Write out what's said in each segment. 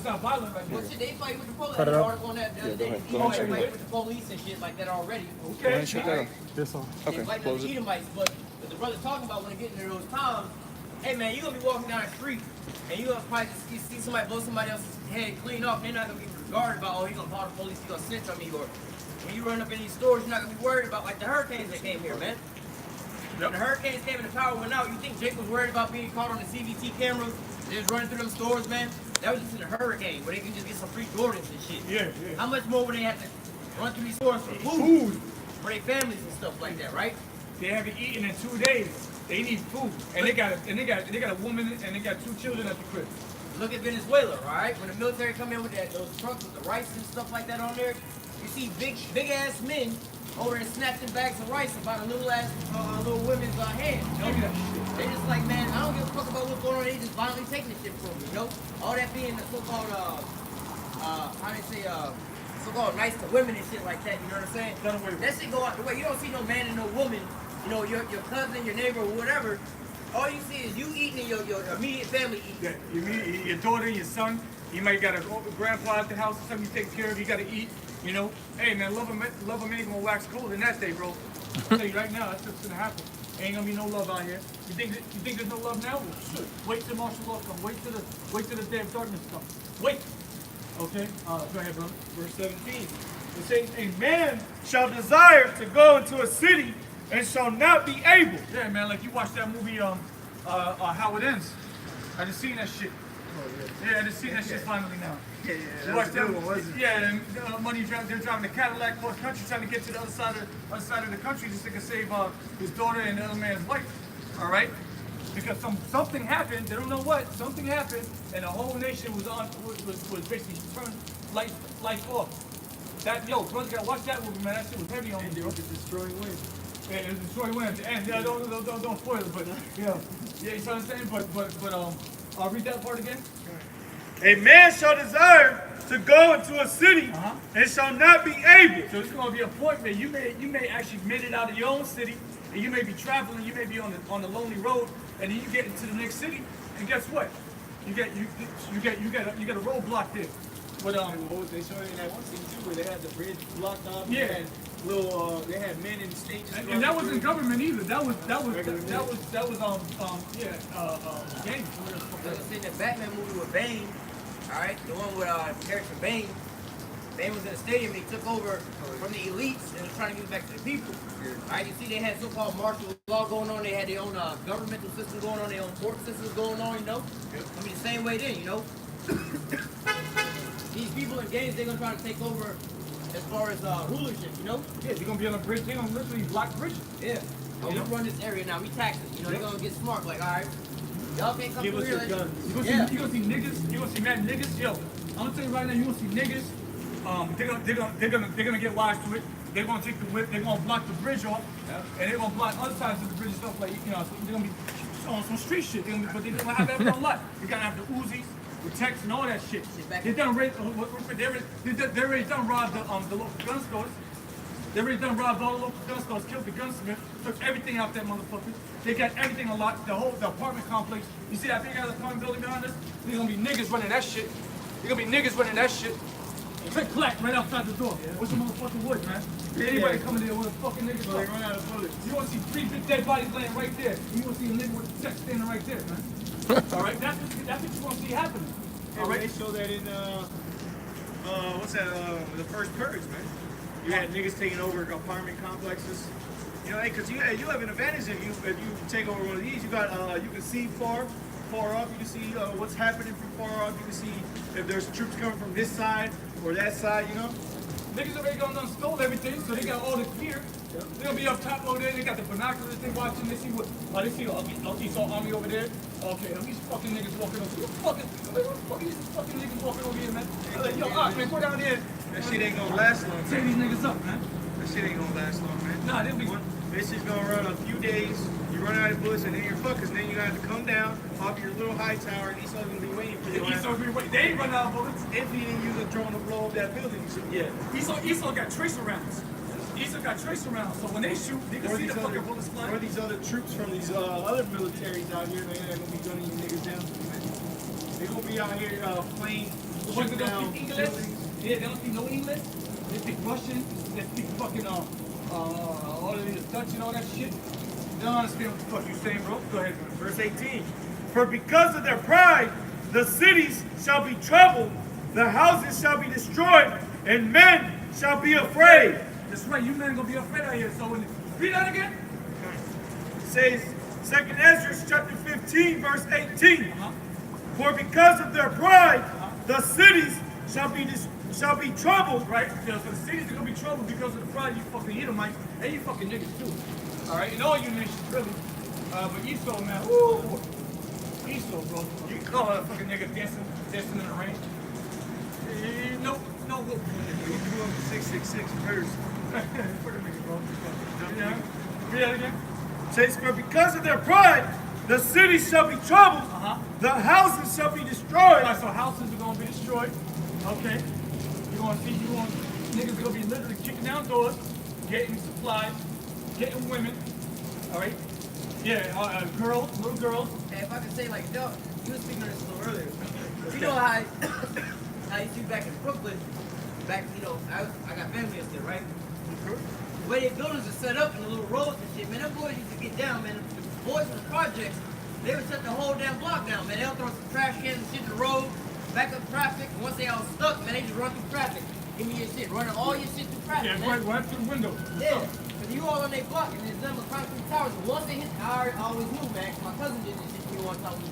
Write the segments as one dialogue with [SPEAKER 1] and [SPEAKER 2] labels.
[SPEAKER 1] it's not violent like that.
[SPEAKER 2] Well, shit, they fight with the police.
[SPEAKER 3] Cut it out.
[SPEAKER 2] On that,
[SPEAKER 4] Yeah, go ahead.
[SPEAKER 2] they fight with the police and shit like that already.
[SPEAKER 1] Okay.
[SPEAKER 4] Check that out.
[SPEAKER 3] This one.
[SPEAKER 4] Okay,
[SPEAKER 2] They fight
[SPEAKER 4] close
[SPEAKER 2] the
[SPEAKER 4] it.
[SPEAKER 2] Edomites, but the brother's talking about when they get into those times, hey man, you're gonna be walking down the street and you're gonna probably just see somebody blow somebody else's head clean off, and they're not gonna be regarded about, oh, he's gonna call the police, he's gonna snitch on me, or when you run up in these stores, you're not gonna be worried about like the hurricanes that came here, man. When the hurricanes came and the power went out, you think Jake was worried about being caught on the CVT cameras? They was running through them stores, man. That was just in a hurricane where they can just get some free Jordans and shit.
[SPEAKER 1] Yeah.
[SPEAKER 2] How much more would they have to run through these stores for food for their families and stuff like that, right?
[SPEAKER 1] They haven't eaten in 2 days. They need food, and they got a woman and they got 2 children at the crib.
[SPEAKER 2] Look at Venezuela, right? When the military come in with those trucks with the rice and stuff like that on there, you see big ass men over there snatching bags of rice about a little women's hand.
[SPEAKER 1] Tell me that shit.
[SPEAKER 2] They just like, man, I don't give a fuck about what's going on. They just violently taking the shit from me, you know? All that being the so-called, so-called nice to women and shit like that, you know what I'm saying? That shit go out the way. You don't see no man and no woman, you know, your cousin, your neighbor, or whatever. All you see is you eating and your immediate family eating.
[SPEAKER 1] Yeah, your daughter, your son, you might got a grandpa at the house or something you take care of, you gotta eat, you know? Hey man, love him ain't gonna wax cold in that day, bro. I'll tell you right now, that's what's gonna happen. Ain't gonna be no love out here. You think there's no love now? Well, shit. Wait till martial law come. Wait till the day of darkness comes. Wait. Okay. Go ahead, brother.
[SPEAKER 5] Verse 17. It says, a man shall desire to go into a city and shall not be able.
[SPEAKER 1] Yeah, man. Like you watched that movie, How It Ends. I just seen that shit. Yeah, I just seen that shit finally now.
[SPEAKER 5] Yeah,
[SPEAKER 1] You watched that one, wasn't it? Yeah, and they're driving a Cadillac across country trying to get to the other side of the country just so they can save his daughter and the other man's wife. All right? Because something happened, they don't know what, something happened, and the whole nation was basically turned lights off. Brother, gotta watch that movie, man. That shit was heavy on me, bro.
[SPEAKER 5] It's destroying wind.
[SPEAKER 1] Yeah, it was destroying wind at the end. Yeah, don't spoil it, but you know what I'm saying? But I'll read that part again.
[SPEAKER 5] A man shall desire to go into a city and shall not be able.
[SPEAKER 1] So it's going to be a point where you may actually made it out of your own city, and you may be traveling, you may be on the lonely road, and then you get into the next city, and guess what? You get a roadblock there. But
[SPEAKER 5] They showed in that one scene too where they had the bridge blocked off.
[SPEAKER 1] Yeah.
[SPEAKER 5] And they had men in stages.
[SPEAKER 1] and that wasn't government either. That was gangs.
[SPEAKER 2] Like I said, that Batman movie with Bane, all right, the one with character Bane. Bane was in the stadium and he took over from the elites and was trying to give back to the people. All right, you see they had so-called martial law going on. They had their own governmental system going on, their own court systems going on, you know? I mean, the same way then, you know? These people in gangs, they're going to try to take over as far as rulership, you know?
[SPEAKER 1] Yeah, they're going to be on a bridge. They're going to literally block bridges.
[SPEAKER 2] Yeah. Oh, we run this area now. We tax it. You know, they're going to get smart. Like, all right, y'all can't come
[SPEAKER 5] Give
[SPEAKER 2] through
[SPEAKER 5] us
[SPEAKER 2] here.
[SPEAKER 5] your guns.
[SPEAKER 1] You gonna see niggas. You gonna see mad niggas. Yo, I'm gonna tell you right now. You gonna see niggas. They're gonna get wise to it. They're gonna take the whip. They're gonna block the bridge off, and they're gonna block other sides of the bridge and stuff like so they're gonna be on some street shit. But they're gonna have that a lot. You're gonna have the Uzis, the techs, and all that shit. They already done robbed the local gun stores. They already done robbed all the local gun stores, killed the gunsmith, took everything out that motherfucker. They got everything unlocked, the apartment complex. You see that big ass apartment building behind us? There's gonna be niggas running that shit. There's gonna be niggas running that shit. Click clack right outside the door. What's the motherfucking wood, man? Anybody coming there with a fucking nigga?
[SPEAKER 5] So they run out of bullets.
[SPEAKER 1] You wanna see 3 big dead bodies laying right there. You wanna see a nigga with a check standing right there, man. All right, that's what you wanna see happening.
[SPEAKER 5] All right. They show that in the first Purge, man. You had niggas taking over apartment complexes. You know, because you have an advantage if you take over one of these. You got you can see far up. You can see what's happening from far up. You can see if there's troops coming from this side or that side. You know.
[SPEAKER 1] Niggas already gone stole everything, so they got all the gear. Yep. They're gonna be up top over there. They got the binoculars. They watching. They see what? They see the saw army over there. Okay, these fucking niggas walking over. These fucking niggas walking over here, man. Like, yo, man, go down there.
[SPEAKER 5] That shit ain't gonna last long.
[SPEAKER 1] Tear these niggas up, man.
[SPEAKER 5] That shit ain't gonna last long, man.
[SPEAKER 1] Nah, they'll be.
[SPEAKER 5] This shit's gonna run a few days. You run out of bullets, and then you're fucked. 'Cause then you have to come down off your little high tower, and Esau's gonna be waiting for you.
[SPEAKER 1] They ain't run out of bullets.
[SPEAKER 5] If he didn't use a drone to blow up that building,
[SPEAKER 1] yeah. Esau got tracer rounds. Esau got tracer rounds, so when they shoot, they can see the fucking bullets flying.
[SPEAKER 5] Or these other troops from these other militaries out here, man, they're gonna be gunning you niggas down. They're gonna be out here playing
[SPEAKER 1] The ones that
[SPEAKER 5] shoot
[SPEAKER 1] don't
[SPEAKER 5] down
[SPEAKER 1] speak English,
[SPEAKER 5] buildings.
[SPEAKER 1] yeah, they don't speak no English. They speak Russian. They speak fucking all of these Dutch and all that shit. They don't understand what the fuck you saying, bro. Go ahead, bro.
[SPEAKER 5] Verse 18. For because of their pride, the cities shall be troubled, the houses shall be destroyed, and men shall be afraid.
[SPEAKER 1] That's right. You men gonna be afraid out here. So when read that again.
[SPEAKER 5] It says 2nd Ezra chapter 15, verse 18.
[SPEAKER 1] Uh-huh.
[SPEAKER 5] For because of their pride, the cities shall be troubled.
[SPEAKER 1] Right? Yeah, so the cities are gonna be troubled because of the pride you fucking Edomites and you fucking niggas too. All right, and all you nations really. But Esau, man, woo, Esau, bro. You call a fucking nigga dancing in the rain? No, look.
[SPEAKER 5] 666 verse.
[SPEAKER 1] Fucking nigga, bro. Yeah. Read that again.
[SPEAKER 5] Says, for because of their pride, the cities shall be troubled, the houses shall be
[SPEAKER 1] All
[SPEAKER 5] destroyed.
[SPEAKER 1] right, so houses are gonna be destroyed. Okay. Niggas gonna be literally kicking down doors, getting supplies, getting women. All right. Yeah, girls, little girls.
[SPEAKER 2] And if I could say like, yo, you were speaking of this a little earlier. You know how you see back in Brooklyn, I got family up there, right? The way their buildings are set up and the little roads and shit, man, them boys used to get down, man. The boys from the projects, they would shut the whole damn block down, man. They'll throw some trash cans and shit in the road, back up traffic, and once they all stuck, man, they just run through traffic. Give me your shit, running all your shit through traffic,
[SPEAKER 1] Yeah,
[SPEAKER 2] man.
[SPEAKER 1] right through the window.
[SPEAKER 2] Yeah, but you all on their block and there's nothing but concrete towers. And once they hit, I always knew, man. 'Cause my cousin did this shit to me one time. We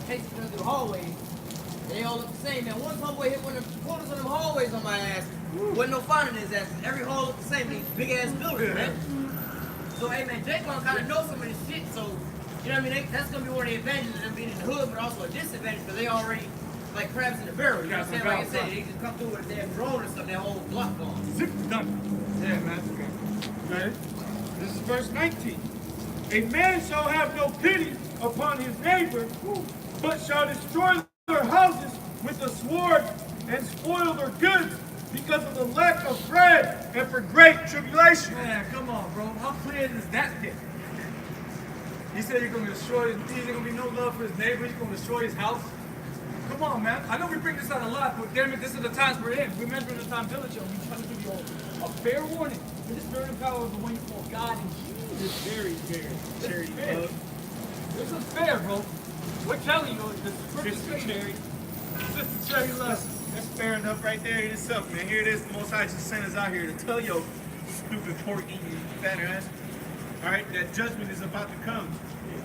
[SPEAKER 2] chased each other through the hallways. They all look the same, man. One homeboy hit one of the corners of them hallways on my ass. Wasn't no finding his ass. Every hall looked the same. These big ass buildings, man. So, hey, man, Jake gonna kind of know some of this shit. So, you know what I mean? That's gonna be one of the advantages of them being in the hood, but also a disadvantage because they already like crabs in the barrel. You know what I'm saying? Like I said, they just come through with a damn drone or something. That whole block gone.
[SPEAKER 1] Zip, done. Yeah, man.
[SPEAKER 5] Okay. This is verse 19. A man shall have no pity upon his neighbor, but shall destroy their houses with the sword and spoil their goods because of the lack of bread and for great tribulation.
[SPEAKER 1] Man, come on, bro. How clear does that get? He said he's gonna destroy his, there's gonna be no love for his neighbor, he's gonna destroy his house. Come on, man. I know we bring this out a lot, but damn it, this is the times we're in. We're measuring the time diligently. We're trying to give you a fair warning. This spirit and power of the one you call God and Jesus.
[SPEAKER 5] It's very fair. Charity
[SPEAKER 1] fair.
[SPEAKER 5] love.
[SPEAKER 1] This is fair, bro. We're telling you, this is
[SPEAKER 5] Sister Cherry.
[SPEAKER 1] Sister Cherry love.
[SPEAKER 5] That's fair enough right there in itself, man. Here it is. The Most High just sent us out here to tell you, stupid pork eating fat ass. All right, that judgment is about to come.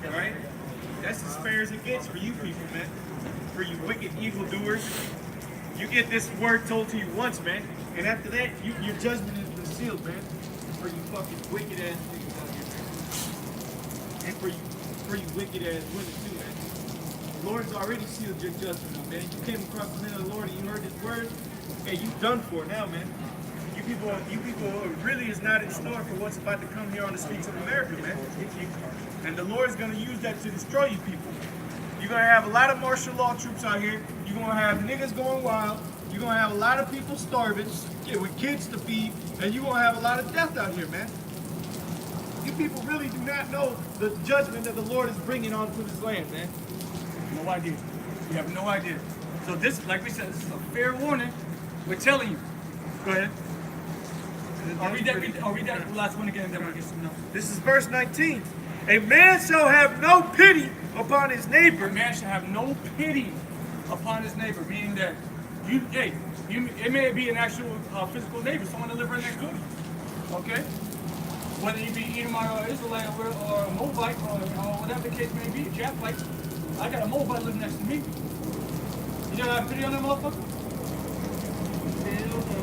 [SPEAKER 5] All right, that's as fair as it gets for you people, man. For you wicked evildoers, you get this word told to you once, man, and after that, your judgment has been sealed, man. For you fucking wicked ass niggas out here, man. And for you wicked ass women too, man. The Lord's already sealed your judgment, man. You came across the man of the Lord and you heard His word, hey, you done for now, man. You people really is not in store for what's about to come here on the streets of America, man. And the Lord is going to use that to destroy you people. You're going to have a lot of martial law troops out here. You're going to have niggas going wild. You're going to have a lot of people starving with kids to feed. And you're going to have a lot of death out here, man. You people really do not know the judgment that the Lord is bringing onto this land, man.
[SPEAKER 1] No idea. You have no idea. So this, like we said, this is a fair warning. We're telling you. Go ahead. I'll read that last one again, then we'll get some numbers.
[SPEAKER 5] This is verse 19. A man shall have no pity upon his neighbor.
[SPEAKER 1] A man shall have no pity upon his neighbor, meaning that it may be an actual physical neighbor, someone that lives right next door to you. Okay? Whether you be Edomite or Israelite or a Moabite or whatever the case may be, a Japhite. I got a Moabite living next to me. You don't have pity on that motherfucker?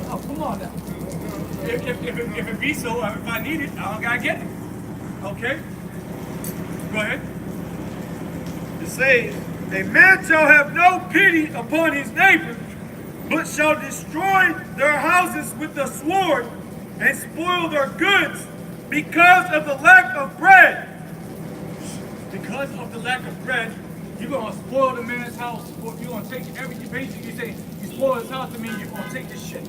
[SPEAKER 1] Oh, come on now. If it be so, if I need it, I don't gotta get it. Okay? Go ahead.
[SPEAKER 5] It says, a man shall have no pity upon his neighbor, but shall destroy their houses with the sword and spoil their goods because of the lack of bread.
[SPEAKER 1] Because of the lack of bread, you're gonna spoil the man's house. You're gonna take everything. Basically, you say you spoil his house to me. You're gonna take this shit.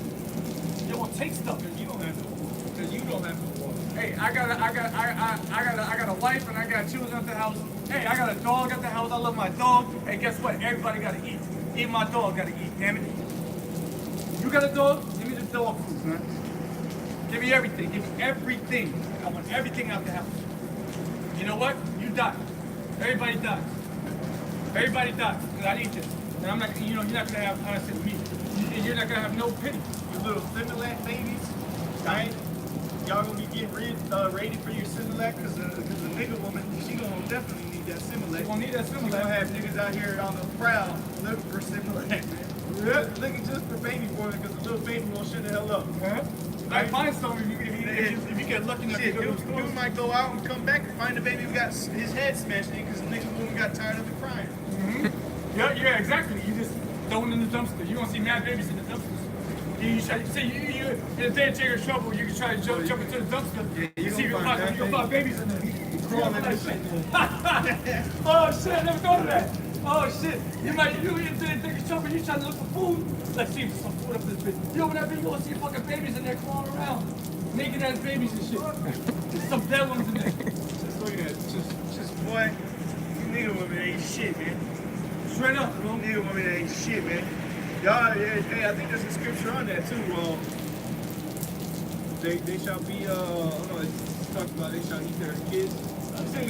[SPEAKER 1] You're gonna take stuff because you don't have no. Because you don't have no water. Hey, I got a wife and I got children at the house. Hey, I got a dog at the house. I love my dog. Hey, guess what? Everybody gotta eat. Even my dog gotta eat. Damn it. got a dog, give me the dog food, man. Give me everything. Give me everything. I want everything out the house. You know what? You die. Everybody dies. Everybody dies. Because I eat this. And I'm not, you're not gonna have honestly me. You're not gonna have no pity.
[SPEAKER 5] You little Similac babies, right? Y'all gonna be getting rated for your Similac because the nigga woman, she gonna definitely need that Similac.
[SPEAKER 1] You gonna need that
[SPEAKER 5] She
[SPEAKER 1] Similac.
[SPEAKER 5] gonna have niggas out here on the prowl looking for Similac, man. Looking just for baby formula because the little baby won't shut the hell up.
[SPEAKER 1] Huh? I find some if you get lucky enough to go to the store.
[SPEAKER 5] Dude might go out and come back and find the baby who got his head smashed in because the nigga woman got tired of it crying.
[SPEAKER 1] Yeah, exactly. You just throw it in the dumpster. You gonna see mad babies in the dumpsters. You try to say you in a day you're in trouble. You can try to jump into the dumpster.
[SPEAKER 5] Yeah,
[SPEAKER 1] you see if you can find babies in there.
[SPEAKER 5] Crawling in the shit.
[SPEAKER 1] Oh shit! I never thought of that. Oh shit! You in there taking trouble. You trying to look for food. Let's see if there's some food up this bitch. You open that bitch, you gonna see fucking babies in there crawling around, naked ass babies and shit. There's some dead ones in there.
[SPEAKER 5] Just look at it. Just boy, you nigga women ain't shit, man.
[SPEAKER 1] Straight up, bro.
[SPEAKER 5] Nigga women ain't shit, man. Y'all, hey, I think there's a scripture on that too. They shall be, I don't know, it's talking about they shall eat their kids.
[SPEAKER 1] I'm saying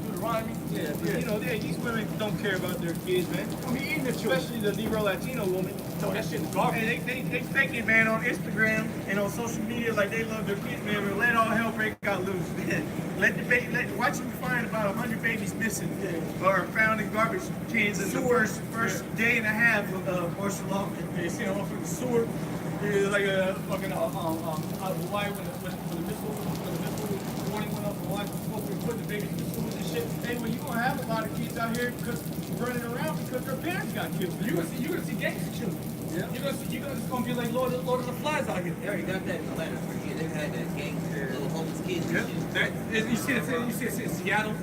[SPEAKER 1] Deuteronomy.
[SPEAKER 5] Yeah, you know, these women don't care about their kids, man.
[SPEAKER 1] I mean, eating the children.
[SPEAKER 5] Especially the Negro Latino woman.
[SPEAKER 1] No, that shit is garbage.
[SPEAKER 5] And they fake it, man, on Instagram and on social media like they love their kids, man. But let all hell break out loose. Watch them find about 100 babies missing or found in garbage cans in the first day and a half of martial law.
[SPEAKER 1] You see them off in the sewer. It's like a fucking Hawaii when the missile warning went up. Hawaii was supposed to be putting the babies in the sewers and shit.
[SPEAKER 5] Hey, well, you gonna have a lot of kids out here running around because their parents got killed.
[SPEAKER 1] You're gonna see gangster children. Yeah. It's gonna be like Lord of the Flies out here.
[SPEAKER 2] They already got that in Atlanta for years. They've had that gangster, little homeless kids and shit.
[SPEAKER 1] You see it in Seattle,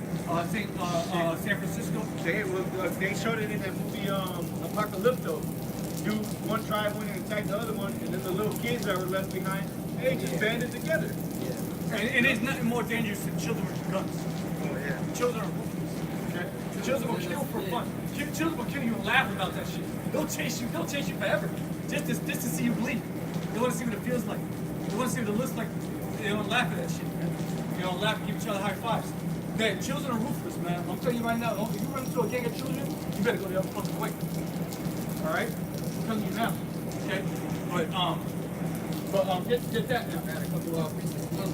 [SPEAKER 1] San Francisco.
[SPEAKER 5] They showed it in that movie Apocalypto. Dude, one tribe went and attacked the other one, and then the little kids that were left behind, they just banded together.
[SPEAKER 2] Yeah.
[SPEAKER 1] And there's nothing more dangerous than children with guns.
[SPEAKER 5] Oh yeah.
[SPEAKER 1] Children are ruthless. Okay? Children will kill for fun. Children will kill you and laugh about that shit. They'll chase you forever. Just to see you bleed. They want to see what it feels like. They want to see what it looks like. They don't laugh at that shit, man. They don't laugh and give each other high fives. Man, children are ruthless, man. I'm telling you right now, if you run into a gang of children, you better go the other fucking way. Alright? I'm telling you now. Okay? But get that now.
[SPEAKER 2] I got a couple of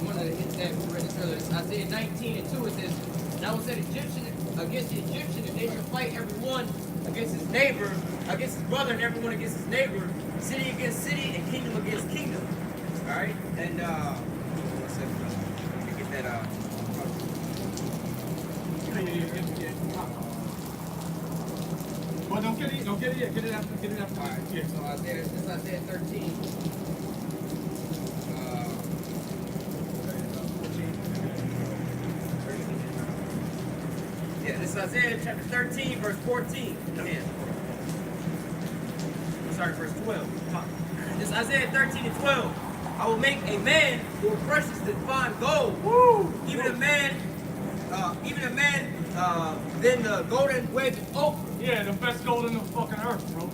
[SPEAKER 2] one of the hits that we read earlier. It's Isaiah 19 and 2. It says, "Now was that Egyptian against the Egyptian, and they shall fight everyone against his neighbor, against his brother, and everyone against his neighbor, city against city, and kingdom against kingdom." All right, and one second, let me get that
[SPEAKER 1] Well, don't get it yet. Get it after.
[SPEAKER 2] All right.
[SPEAKER 1] Yeah.
[SPEAKER 2] So Isaiah 13. Yeah, this is Isaiah chapter 13, verse 14. Yeah. Sorry, verse 12. This is Isaiah 13 and 12. "I will make a man more precious than fine gold.
[SPEAKER 1] Woo!
[SPEAKER 2] Even a man than the golden wedge of oak."
[SPEAKER 1] Yeah, the best gold in the fucking earth, bro.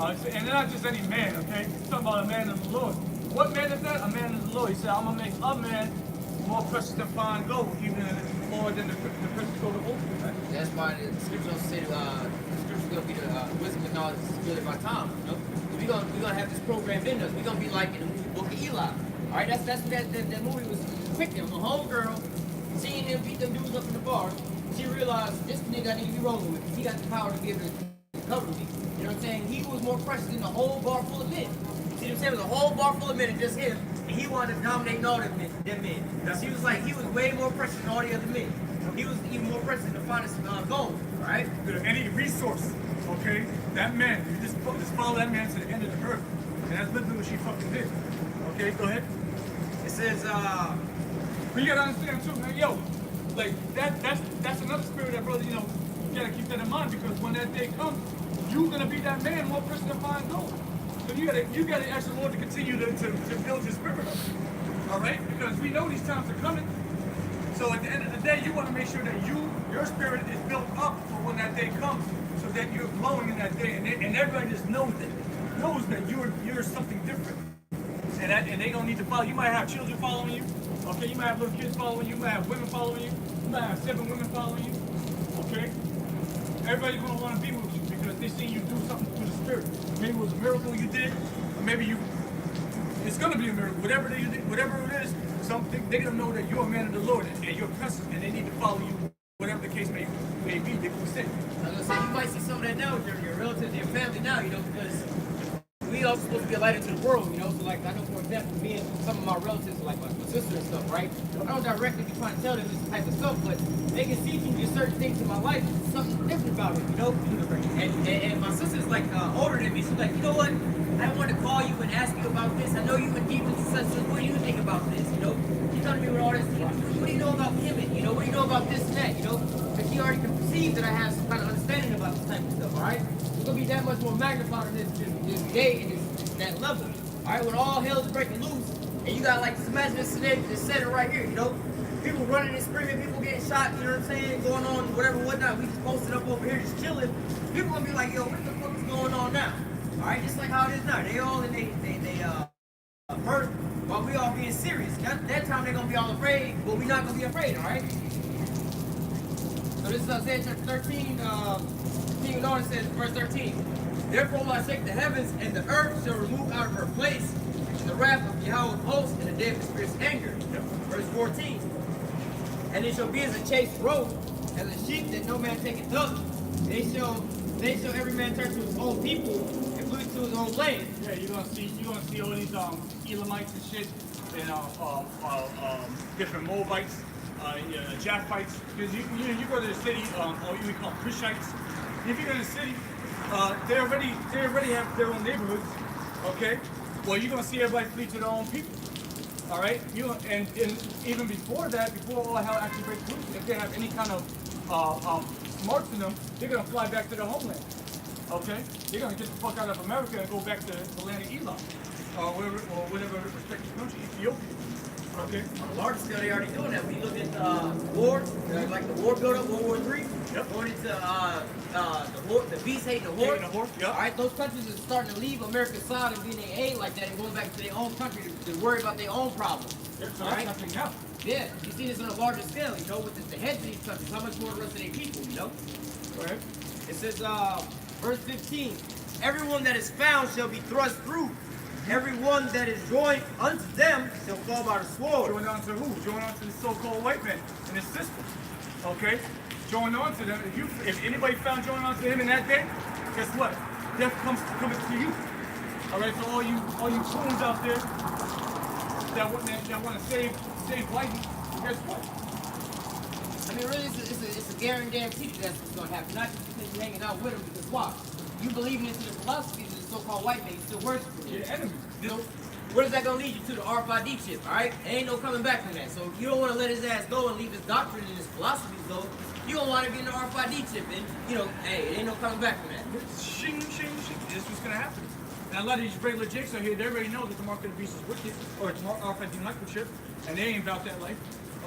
[SPEAKER 1] And they're not just any man, okay? He's talking about a man of the Lord. What man is that? A man of the Lord. He said, I'm gonna make a man more precious than fine gold, even more than the precious gold of oak. Right?
[SPEAKER 2] That's why the scripture also said the scripture gonna be the wisdom and knowledge is good by time. You know? We're gonna have this program in us. We're gonna be like in the movie Book of Eli. All right, that's what that movie was depicting. The homegirl seeing him beat them dudes up in the bar. She realized this nigga I need to be rolling with. He got the power to be able to cover me. You know what I'm saying? He was more precious than the whole bar full of men. See what I'm saying? It was a whole bar full of men and just him. And he wanted to dominate all them men. He was like, he was way more precious than all the other men. He was even more precious than the finest gold, right?
[SPEAKER 1] Any resource, okay? That man, you just follow that man to the end of the earth. And that's literally what she fucking did. Okay, go ahead.
[SPEAKER 2] It says,
[SPEAKER 1] But you gotta understand too, man, yo, like that's another spirit that, brother, you know, you gotta keep that in mind because when that day comes, you're gonna be that man more precious than fine gold. So you gotta ask the Lord to continue to build your spirit up. Alright? Because we know these times are coming. So at the end of the day, you want to make sure that your spirit is built up for when that day comes, so that you're glowing in that day, and everybody just knows that. knows that you're something different. And they don't need to follow. You might have children following you. Okay, you might have little kids following you. You might have women following you. You might have 7 women following you. Okay? Everybody's gonna want to be with you because they see you do something to the spirit. Maybe it was a miracle you did, or maybe it's gonna be a miracle. Whatever it is, something they're gonna know that you're a man of the Lord and you're present, and they need to follow you. Whatever the case may be, they will say.
[SPEAKER 2] I was gonna say, you might see some of that now with your relatives, your family now, because we all supposed to be a light into the world, So like, I know for example, me and some of my relatives, like my sister and stuff, right? I don't directly be trying to tell them this type of stuff, but they can see through just certain things in my life, something different about it, And my sister's like older than me. She's like, you know what? I want to call you and ask you about this. I know you and demons and such. So what do you think about this? She's telling me with all this. What do you know about women? What do you know about this and that? Because she already can perceive that I have some kind of understanding about this type of stuff. All right, it's gonna be that much more magnified in this day and that level. All right, when all hell's breaking loose, and you got like just imagine this scenario, this setting right here. People running and screaming, people getting shot. You know what I'm saying? Going on, whatever, whatnot. We just posted up over here, just chilling. People gonna be like, yo, what the fuck is going on now? All right, just like how it is now. They all in they hurt while we all being serious. That time they're gonna be all afraid, but we're not gonna be afraid. All right. So this is Isaiah chapter 13. King Lord says, verse 13. Therefore will I shake the heavens, and the earth shall remove out of her place the wrath of Yahweh of hosts in the day of his fierce anger. Verse 14. And it shall be as a chased roe, as a sheep that no man taketh up. They shall every man turn to his own people and flee to his own land.
[SPEAKER 1] Yeah, you're gonna see all these Elamites and shit, and different Moabites, Japhites. Because you go to the city, or you call them Cushites. If you go to the city, they already have their own neighborhoods. Okay, well you're gonna see everybody flee to their own people. All right, and even before that, before all hell actually breaks loose, if they have any kind of smarts in them, they're gonna fly back to their homeland. Okay, they're gonna get the fuck out of America and go back to the land of Elam, or whatever respective country, Ethiopia. Okay.
[SPEAKER 2] On a large scale, they already doing that. When you look at war, like the war build up, World War III, going into the beast hating the horse.
[SPEAKER 1] Yep.
[SPEAKER 2] All right, those countries are starting to leave America's side and being their aid like that and going back to their own country to worry about their own problems.
[SPEAKER 1] Yep, so that's happening now.
[SPEAKER 2] Yeah, you see this on a larger scale, with the heads of these countries, how much more the rest of their people,
[SPEAKER 1] Go ahead.
[SPEAKER 2] It says, verse 15, everyone that is found shall be thrust through. Everyone that is joined unto them shall fall by the sword.
[SPEAKER 1] Join on to who? Join on to the so-called white man and his system. Okay? Join on to them. If anybody found join on to him in that day, guess what? Death comes to you. Alright, so all you coons out there that want to save whitey, guess what?
[SPEAKER 2] I mean, really, it's a guarantee that's what's going to happen. Not just because you're hanging out with them, because why? You believing into the philosophies of the so-called white man, you still worship them.
[SPEAKER 1] Your enemy.
[SPEAKER 2] So, where is that going to lead you to? The RFID chip, all right? Ain't no coming back from that. So if you don't want to let his ass go and leave his doctrine and his philosophies go, you don't want to get in the RFID chip, and, hey, ain't no coming back from that.
[SPEAKER 1] Shing, shing, shing. This is what's going to happen. And a lot of these regular jakes out here, they already know that the mark of the beast is wicked, or it's RFID microchip, and they ain't about that life.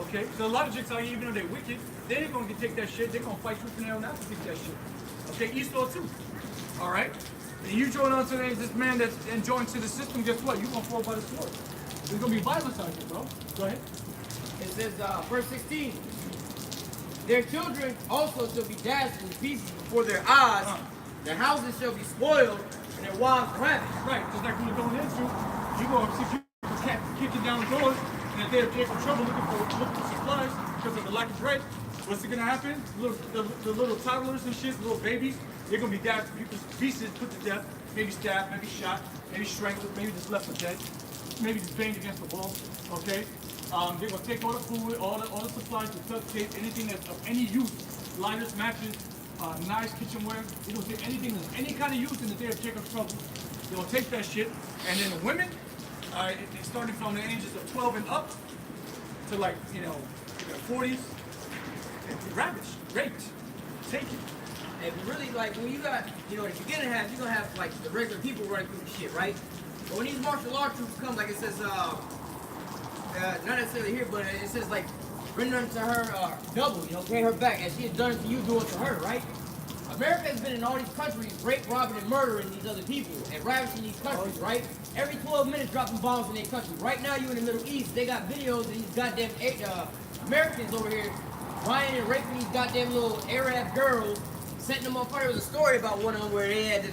[SPEAKER 1] Okay? So a lot of jakes out here, even though they're wicked, they ain't going to take that shit. They're going to fight tooth and nail not to take that shit. Okay? East or too. All right? And you join on to this man that's joined to the system, guess what? You're going to fall by the sword. There's going to be violence out here, bro. Go ahead.
[SPEAKER 2] It says, verse 16, their children also shall be dashed in pieces before their eyes, their houses shall be spoiled, and their wives ravished.
[SPEAKER 1] Right, just like we were going into, you're going to see people kicking down the doors, and if they're in trouble looking for supplies because of the lack of bread, what's going to happen? The little toddlers and shit, little babies, they're going to be dashed, people's pieces put to death, maybe stabbed, maybe shot, maybe strangled, maybe just left for dead, maybe just banged against the wall, okay? They're going to take all the food, all the supplies, the tuck tape, anything that's of any use, lighters, matches, knives, kitchenware. They're going to take anything of any kind of use in the day of Jacob's trouble. They're going to take that shit, and then the women, starting from the ages of 12 and up to like, their 40s, ravaged, raped, taken.
[SPEAKER 2] And really, like, when you got, the beginning half, you're going to have, like, the regular people running through the shit, right? But when these martial law troops come, like it says, not necessarily here, but it says, like, render unto her double, pay her back, as she has done to you, do it to her, right? America has been in all these countries, rape, robbing, and murdering these other people, and ravaging these countries, right? Every 12 minutes dropping bombs in their country. Right now, you in the Middle East, they got videos of these goddamn Americans over here buying and raping these goddamn little Arab girls, setting them on fire. There was a story about one of them where they had to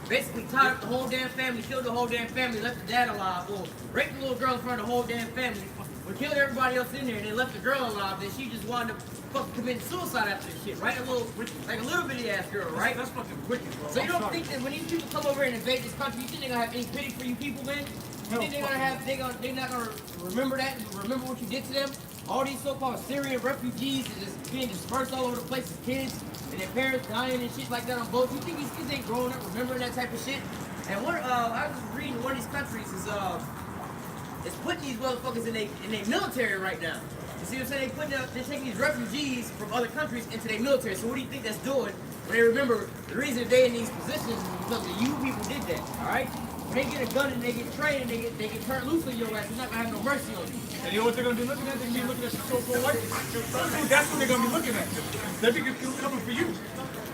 [SPEAKER 2] basically tied up the whole damn family, killed the whole damn family, left the dad alive, or raped the little girl in front of the whole damn family, or killed everybody else in there, and they left the girl alive, then she just wound up fucking committing suicide after this shit, right? Like a little bitty ass girl, right?
[SPEAKER 1] That's fucking wicked, bro.
[SPEAKER 2] So you don't think that when these people come over and invade this country, you think they're gonna have any pity for you people, man? You think they're not gonna remember that, remember what you did to them? All these so-called Syrian refugees are just being dispersed all over the place as kids, and their parents dying and shit like that on boats. You think these kids ain't growing up remembering that type of shit? And what I was reading, one of these countries is putting these motherfuckers in their military right now. You see what I'm saying? They're taking these refugees from other countries into their military. So what do you think that's doing? When they remember the reason they're in these positions is because of you people did that. All right? When they get a gun and they get trained and they get turned loose on your ass, they're not gonna have no mercy on you.
[SPEAKER 1] And you know what they're gonna be looking at? They're gonna be looking at the so-called white people. That's what they're gonna be looking at. They're gonna coming for you.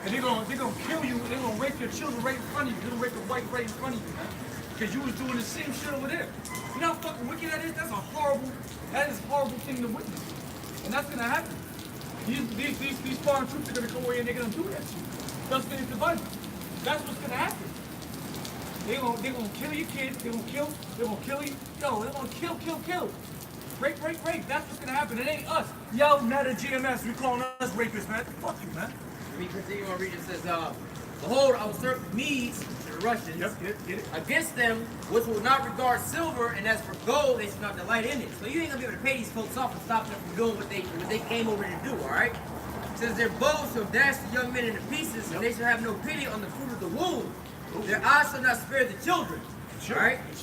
[SPEAKER 1] And they're gonna kill you. They're gonna rape your children right in front of you. They're gonna rape the white right in front of you, man. Because you was doing the same shit over there. You know how fucking wicked that is? That is a horrible thing to witness. And that's gonna happen. These foreign troops are gonna come away and they're gonna do that to you. That's gonna hit the button. That's what's gonna happen. They're gonna kill your kids. They're gonna kill you. Yo, they're gonna kill. Rape. That's what's gonna happen. It ain't us. Yo, not a GMS. We calling us rapists, man. Fuck you, man.
[SPEAKER 2] Let me continue on reading. It says, behold, I will serve the Medes, the Russians,
[SPEAKER 1] Get it.
[SPEAKER 2] against them, which will not regard silver, and as for gold, they shall not delight in it. So you ain't gonna be able to pay these folks off and stop them from doing what they came over to do, all right? It says their bows shall dash the young men into pieces, and they shall have no pity on the fruit of the womb. Their eyes shall not spare the children. All right?
[SPEAKER 1] The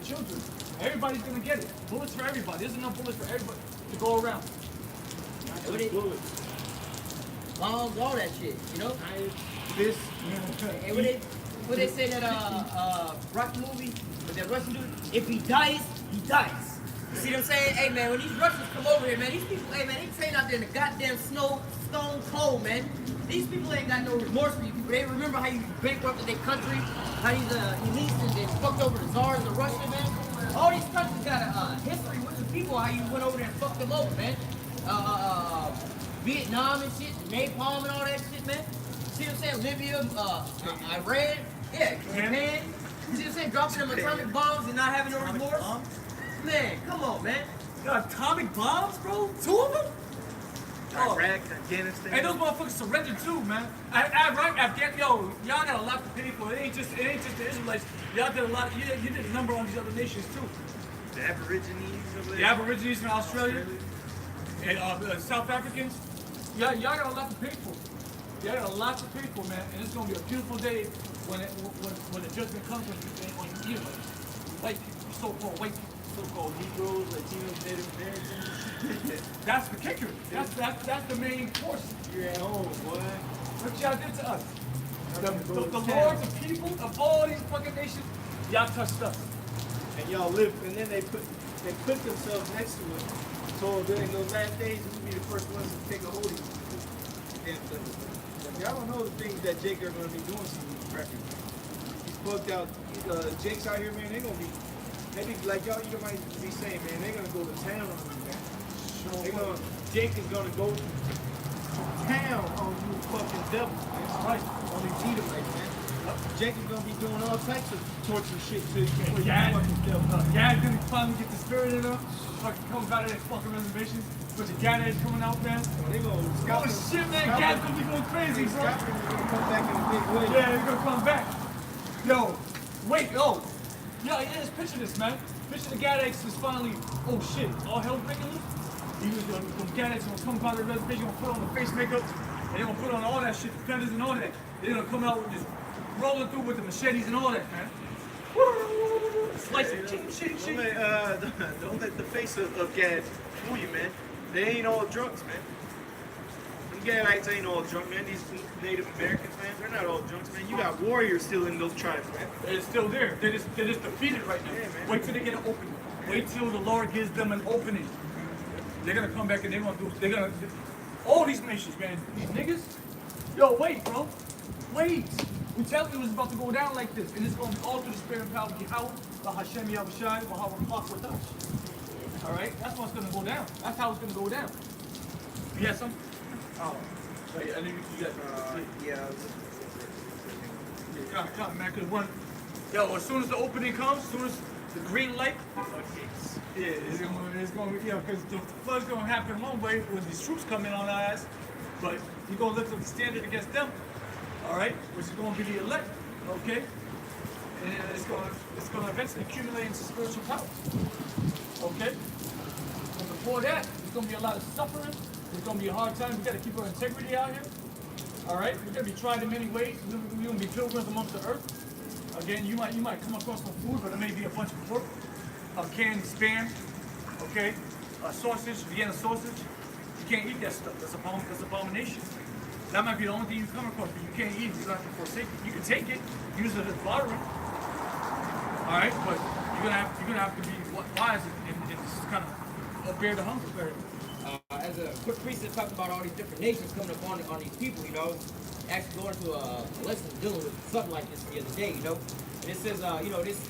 [SPEAKER 1] children. Everybody's gonna get it. Bullets for everybody. There's enough bullets for everybody to go around.
[SPEAKER 2] Bombs, all that shit, you know?
[SPEAKER 5] This.
[SPEAKER 2] And when they say that Rocky movie with that Russian dude, if he dies, he dies. You see what I'm saying? Hey man, when these Russians come over here, man, these people, hey man, they train out there in the goddamn snow, stone cold, man. These people ain't got no remorse for you people. They remember how you bankrupted their country, how these elites and they fucked over the czars of Russia, man. All these countries got a history with the people, how you went over there and fucked them over, man. Vietnam and shit, napalm and all that shit, man. See what I'm saying? Libya, Iran, yeah, Japan. You see what I'm saying? Dropping them atomic bombs and not having no remorse. Man, come on, man.
[SPEAKER 1] Got atomic bombs, bro? 2 of them?
[SPEAKER 5] Iraq, Afghanistan.
[SPEAKER 1] Hey, those motherfuckers surrendered too, man. Iraq, Afghanistan, yo, y'all got a lot to pay for. It ain't just the Israelites. Y'all did a lot. You did a number on these other nations too.
[SPEAKER 5] The Aborigines over there.
[SPEAKER 1] The Aborigines from Australia and South Africans. Y'all got a lot to pay for. Y'all got a lot to pay for, man. And it's gonna be a beautiful day when the judgment comes on you, white people, so-called white people.
[SPEAKER 5] So-called Negroes, Latinos, Native Americans.
[SPEAKER 1] That's the kicker. That's the main force.
[SPEAKER 5] You're at home, boy.
[SPEAKER 1] What y'all did to us? The lords of people of all these fucking nations, y'all touched us.
[SPEAKER 5] And y'all live, and then they put themselves next to it. So during those last days, we'll be the first ones to take a hold of you. Damn thing. Y'all don't know the things that Jake are going to be doing to these records. He's bugged out. Jake's out here, man. They're going to be. They be like y'all, you might be saying, man, they're gonna go to town on you, man. Jake is gonna go to town on you fucking devils, man. That's right. On these Edomites, man. Jake is gonna be doing all types of torture shit to you fucking devils.
[SPEAKER 1] Gad's gonna finally get the spirit in them. Fucking comes out of their fucking reservations. Bunch of Gad heads coming out, man.
[SPEAKER 5] They gonna scalp
[SPEAKER 1] Oh shit, man, Gad's gonna be going crazy, bro.
[SPEAKER 5] Scalping is gonna come back in a big way.
[SPEAKER 1] Yeah, he's gonna come back. Yo, wait, yo, yeah, just picture this, man. Picture the Gadex is finally, oh shit, all hell breaking loose. He was gonna, Gadex gonna come out of the reservation, gonna put on the face makeup, and they're gonna put on all that shit, the feathers and all that. They're gonna come out with just rolling through with the machetes and all that, man. Slice it, shit.
[SPEAKER 5] Don't let the face of Gad fool you, man. They ain't all drunks, man. Gadites ain't all drunk, man. These Native Americans, man, they're not all drunks, man. You got warriors still in those tribes, man.
[SPEAKER 1] They're still there. They're just defeated right now.
[SPEAKER 5] Yeah, man.
[SPEAKER 1] Wait till they get an opening. Wait till the Lord gives them an opening. They're gonna come back and they're gonna do. All these nations, man. These niggas, Yo, wait, bro. Wait. We tell you it was about to go down like this, and it's going to be all through the spirit and power of Yahweh, the Hashem Yahushai, Bahawa Clock with us. All right? That's what's going to go down. That's how it's going to go down. You got something? Oh. Wait, I think you got
[SPEAKER 5] Yeah.
[SPEAKER 1] Come, man, because as soon as the opening comes, as soon as the green light, it's going to, because the flood's going to happen one way when these troops come in on our ass, but you're going to lift up the standard against them, all right, which is going to be the elect, okay? And it's going to eventually accumulate into spiritual power, okay? But before that, there's going to be a lot of suffering. There's going to be a hard time. We got to keep our integrity out here. All right, we're gonna be tried in many ways. We're gonna be pilgrims amongst the earth. Again, you might come across some food, but it may be a bunch of pork, canned spam, okay, sausage, Vienna sausage. You can't eat that stuff. That's abomination. That might be the only thing you come across, but you can't eat it. You don't have to forsake it. You can take it, use it as bartering. All right, but you're gonna have to be wise and just kind of bear the hunger.
[SPEAKER 2] As a quick precept talking about all these different nations coming up on these people, you know, actually going to a lesson dealing with something like this the other day, you know. And it says,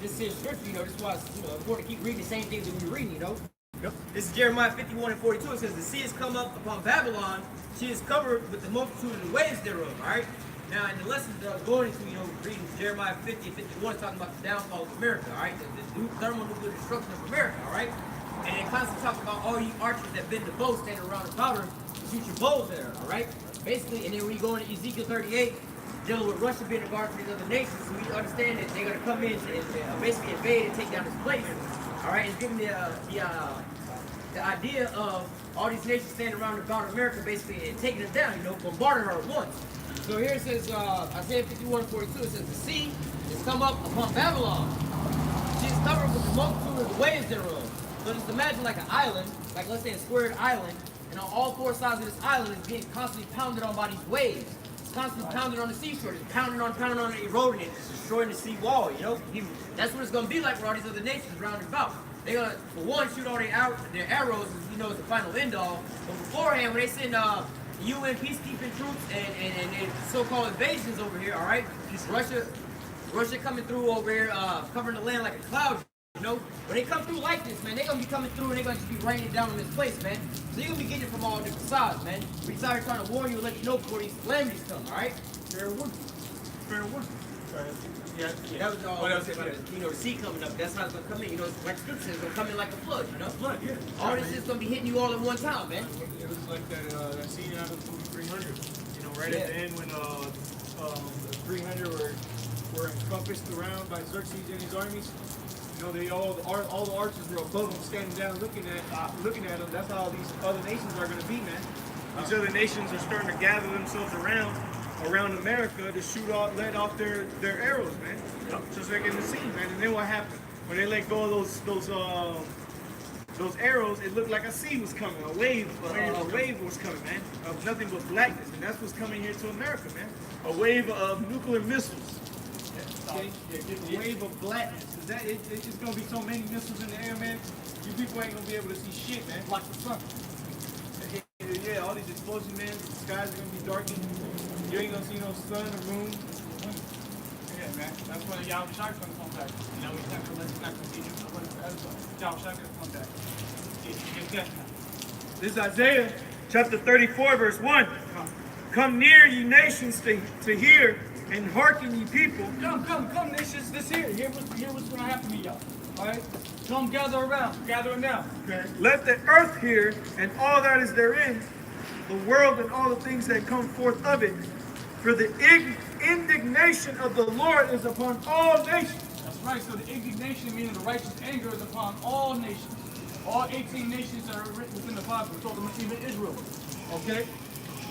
[SPEAKER 2] this is scripture, you know, this is why it's important to keep reading the same things that we're reading, you know.
[SPEAKER 1] Yep.
[SPEAKER 2] This is Jeremiah 51:42. It says, the sea has come up upon Babylon, she is covered with the multitude of the waves thereof, all right? Now, in the lesson that I was going into, you know, reading Jeremiah 50 and 51, talking about the downfall of America, all right? The thermonuclear destruction of America, all right? And it constantly talks about all you archers that bend the bow standing around the powder to shoot your bows there, all right? Basically, and then when you go into Ezekiel 38, dealing with Russia being a guard for these other nations, so we understand that they're going to come in and basically invade and take down this place, all right? It's giving the idea of all these nations standing around the bow of America, basically, and taking them down, you know, bombarding her at once. So here it says, Isaiah 51:42, it says, the sea has come up upon Babylon. She is covered with the multitude of the waves thereof. So just imagine like an island, like let's say a squared island, and on all four sides of this island is getting constantly pounded on by these waves. It's constantly pounded on the seashore, it's pounding on it, eroding it, it's destroying the sea wall, you know? That's what it's gonna be like for all these other nations round about. They're gonna, for one, shoot all their arrows, you know, as the final end all. But beforehand, when they send UN peacekeeping troops and so-called invasions over here, all right? Russia coming through over here, covering the land like a cloud. You know, when they come through like this, man, they're gonna be coming through and they're gonna just be raining down on this place, man. So you're gonna be getting it from all different sides, man. We're sorry trying to warn you and let you know before these calamities come, alright?
[SPEAKER 1] Fair warning. Fair warning.
[SPEAKER 2] Yeah, that was all I was saying about the sea coming up. That's how it's gonna come in. You know, like scripture says, it's gonna come in like a flood, you know?
[SPEAKER 1] Flood, yeah.
[SPEAKER 2] All this is gonna be hitting you all at one time, man.
[SPEAKER 5] It was like that scene out of movie 300. You know, right at the end when the 300 were encompassed around by Xerxes and his armies. You know, they all the archers were above them, standing down, looking at them. That's how these other nations are going to be, man. These other nations are starting to gather themselves around America to let off their arrows, man. Just like in the sea, man. And then what happened when they let go of those arrows? It looked like a sea was coming, a wave was coming, man, of nothing but blackness, and that's what's coming here to America, man. A wave of nuclear missiles. Okay? A wave of blackness. It's gonna be so many missiles in the air, man. You people ain't gonna be able to see shit, man.
[SPEAKER 1] Like the sun.
[SPEAKER 5] Yeah, all these explosions, man. The skies are gonna be darkened. You ain't gonna see no sun or moon.
[SPEAKER 1] Yeah, man. That's when the Yahushua gonna come back. You know, we're not gonna see him. Yahushua gonna come back.
[SPEAKER 5] This is Isaiah chapter 34, verse 1. Come near, ye nations, to hear, and hearken, ye people.
[SPEAKER 1] Come, nations, this here. Hear what's gonna happen to y'all. Alright? Come gather around. Gather now. Okay.
[SPEAKER 5] Let the earth hear, and all that is therein, the world and all the things that come forth of it. For the indignation of the Lord is upon all nations.
[SPEAKER 1] That's right. So the indignation, meaning the righteous anger, is upon all nations. All 18 nations that are written within the Bible. We're talking about even Israel. Okay?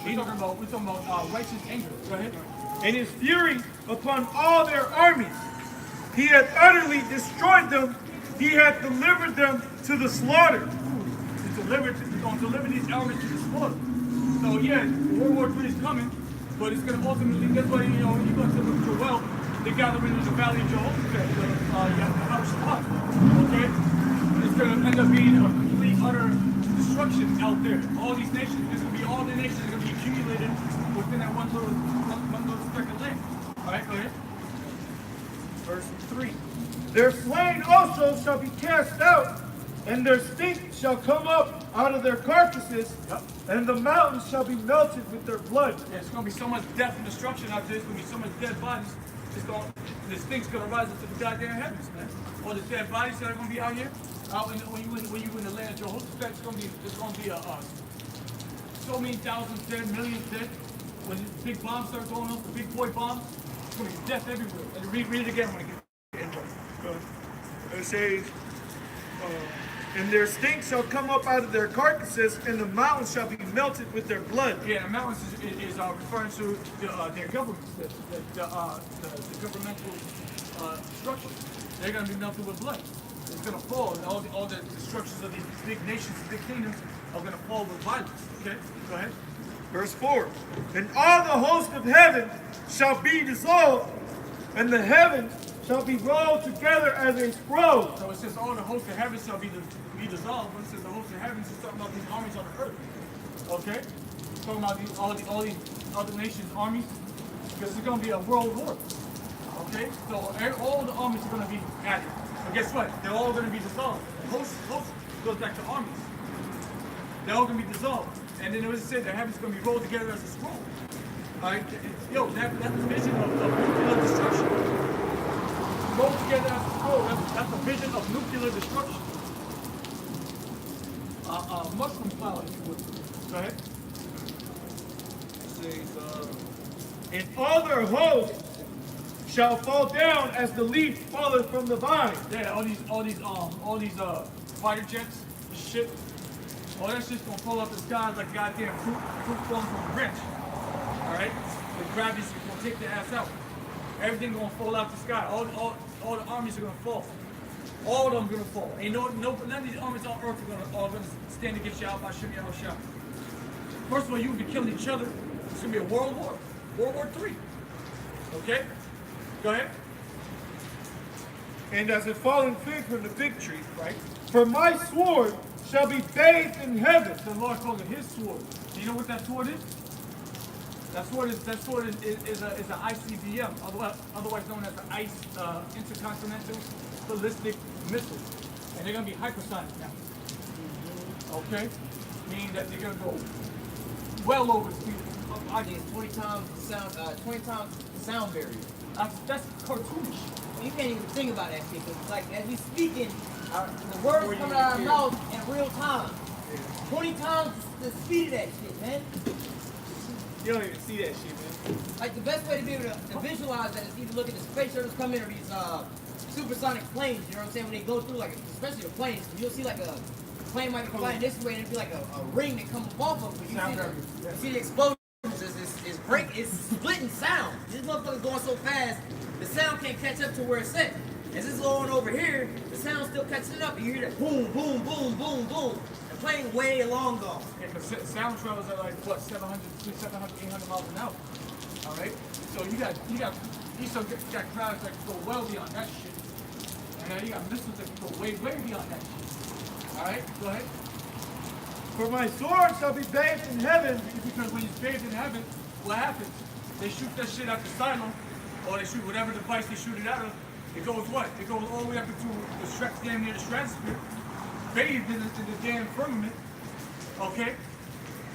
[SPEAKER 1] We're talking about righteous anger. Go ahead.
[SPEAKER 5] And his fury upon all their armies. He hath utterly destroyed them. He hath delivered them to the slaughter.
[SPEAKER 1] He's going to deliver these armies to the slaughter. So yeah, World War III is coming, but it's going to ultimately, that's why, you go to Joel, they gather in the valley of Jehoshaphat, okay? It's going to end up being a complete, utter destruction out there. All these nations, all the nations are going to be accumulated within that one one little speck of land. All right, go ahead.
[SPEAKER 5] Verse 3. Their slain also shall be cast out, and their stink shall come up out of their carcasses,
[SPEAKER 1] Yep.
[SPEAKER 5] and the mountains shall be melted with their blood.
[SPEAKER 1] Yeah, it's gonna be so much death and destruction out there. It's gonna be so much dead bodies. This thing's gonna rise up to the goddamn heavens, man. All the dead bodies that are gonna be out here, when you in the land of Jehoshaphat, it's gonna be so many thousands dead, millions dead. When the big bombs start going off, the big boy bombs, it's gonna be death everywhere. And read it again when it gets into it.
[SPEAKER 5] It says, and their stink shall come up out of their carcasses, and the mountains shall be melted with their blood.
[SPEAKER 1] Yeah, the mountains is referring to their governments, the governmental structures. They're going to be melted with blood. It's going to fall, and all the structures of these big nations, big kingdoms, are going to fall with violence. Okay, go ahead.
[SPEAKER 5] Verse 4. And all the host of heaven shall be dissolved, and the heavens shall be rolled together as a scroll.
[SPEAKER 1] So it says all the hosts of heaven shall be dissolved. When it says the hosts of heaven, it's talking about these armies on the earth. Okay? It's talking about all these other nations' armies. Because it's going to be a world war. Okay? So all the armies are going to be added. And guess what? They're all going to be dissolved. Hosts goes back to armies. They're all going to be dissolved. And then it was said the heaven's going to be rolled together as a scroll. Alright? Yo, that's the vision of destruction. Rolled together as a scroll. That's a vision of nuclear destruction. Mushroom cloud, if you would. Go ahead.
[SPEAKER 5] It says, and all their hosts shall fall down as the leaf falleth from the vine.
[SPEAKER 1] Yeah, all these fighter jets, shit. All that shit's gonna fall up the sky like goddamn fruit falling from a branch. Alright? The gravity's gonna take the ass out. Everything gonna fall out the sky. All the armies are gonna fall. All of them gonna fall. Ain't none of these armies on earth are all gonna stand against you out by Shimmy al Shah. First of all, you will be killing each other. It's gonna be a world war. World War III. Okay? Go ahead.
[SPEAKER 5] And as a fallen fig from the fig tree,
[SPEAKER 1] Right?
[SPEAKER 5] for my sword shall be bathed in heaven.
[SPEAKER 1] The Lord called it his sword. Do you know what that sword is? That sword is an ICBM, otherwise known as the intercontinental ballistic missile, and they're gonna be hypersonic now. Okay, meaning that they're gonna go well over the speed.
[SPEAKER 2] I think 20 times the sound barrier.
[SPEAKER 1] That's cartoonish.
[SPEAKER 2] You can't even think about that shit. 'Cause like as we speaking, the words coming out of our mouth in real time. 20 times the speed of that shit, man.
[SPEAKER 5] You don't even see that shit, man.
[SPEAKER 2] Like the best way to be able to visualize that is either look at the space shuttles come in or these supersonic planes. You know what I'm saying? When they go through, like especially the planes, you'll see like a plane might be flying this way and it'll be like a ring that comes off of it. You see the explosions. It's splitting sound. This motherfucker's going so fast, the sound can't catch up to where it's at. As it's going over here, the sound's still catching up. You hear that boom, boom, boom, boom, boom. The plane way long gone.
[SPEAKER 1] Yeah, because sound travels at like what 700, 800 miles an hour. All right. So you got crowds that go well beyond that shit, and now you got missiles that go way beyond that shit. All right. Go ahead.
[SPEAKER 5] For my sword shall be bathed in heaven.
[SPEAKER 1] Because when it's bathed in heaven, what happens? They shoot that shit out the silo, or they shoot whatever device they shoot it out of. It goes what? It goes all the way up into damn near the stratosphere, bathed in the damn firmament. Okay?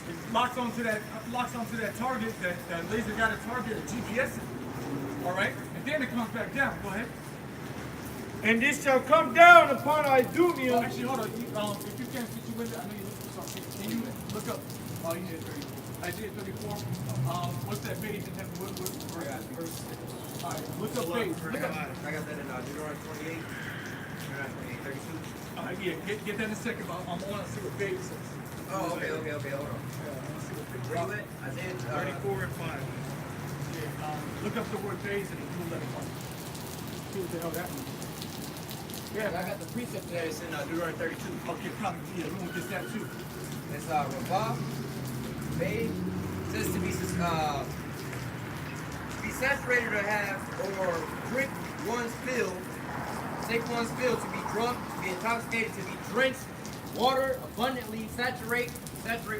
[SPEAKER 1] It locks onto that target, that laser got a target, a GPS in it. Alright? And then it comes back down. Go ahead.
[SPEAKER 5] And it shall come down upon Idumea.
[SPEAKER 1] Oh, actually, hold on. If you can't situate it, I know you look for something. Can you look up? Oh, you did 30. Isaiah 34. What's that page in heaven? What verse? All right, what's up page? Look up.
[SPEAKER 2] I got that in Deuteronomy 28. 32.
[SPEAKER 1] Yeah, get that in a second. But I want to see what page says.
[SPEAKER 2] Oh, okay, hold on.
[SPEAKER 1] Yeah, I want to see what page.
[SPEAKER 2] Where you at? Isaiah
[SPEAKER 5] 34 and 5.
[SPEAKER 1] Yeah, look up the word page and you'll let it come. See what the hell that means.
[SPEAKER 2] Yeah, I got the precept there. It's in Deuteronomy 32.
[SPEAKER 1] Okay, probably. Yeah, we won't get that too.
[SPEAKER 2] It's Rabah, Bay. Says to be saturated or have or drink one's fill, take one's fill, to be drunk, to be intoxicated, to be drenched, water abundantly, saturate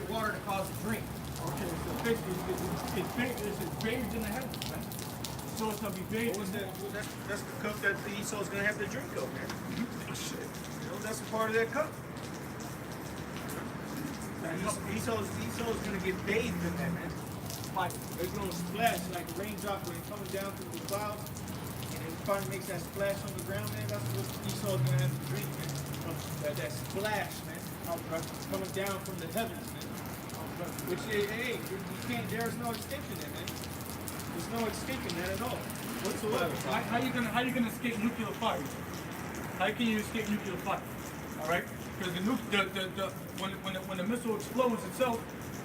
[SPEAKER 2] water to cause a drink.
[SPEAKER 1] Okay, so basically, it's bathed in the heavens, man. So it's gonna be bathed in the
[SPEAKER 5] That's the cup that the Esau's gonna have to drink of, man.
[SPEAKER 1] Oh, shit.
[SPEAKER 5] You know, that's a part of that cup. Esau's gonna get bathed in that, man.
[SPEAKER 1] Like,
[SPEAKER 5] There's gonna splash like a raindrop when it's coming down through the clouds, and it finally makes that splash on the ground, man. That's what Esau's gonna have to drink, man. That splash, man, coming down from the heavens, man. Which, hey, you can't. There's no escaping that, man. There's no escaping that at all whatsoever.
[SPEAKER 1] how you gonna escape nuclear fire? How can you escape nuclear fire? All right, because when the missile explodes itself,